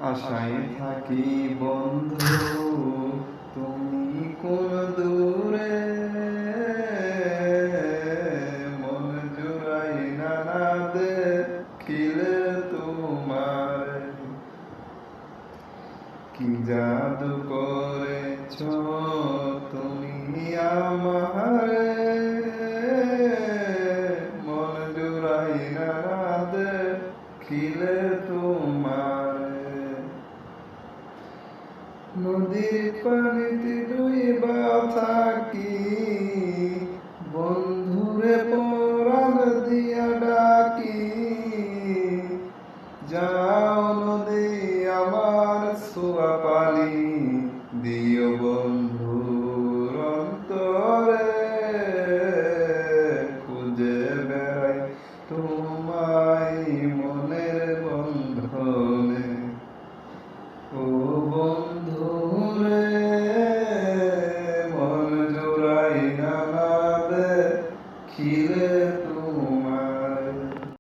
আশায় থাকি বন্ধু, তুমি কোন দূরে, মন জুড়াই না দেখিলে তোমার। কি জাদু করেছ তুমি আমারে, মন জুড়াই না দেখিলে তোমার। নদীর পানিতে ডুইবা থাকি, বন্ধুরে পরাণ দিয়া ডাকি। যাও নদী আমার ছোঁয়া পানি, দিও বন্ধুর অন্তরে। খুঁজে বেড়াই তোমায় মনের বন্ধনে, ও বন্ধু রে, মন জোড়াই না দেখিলে তোমার।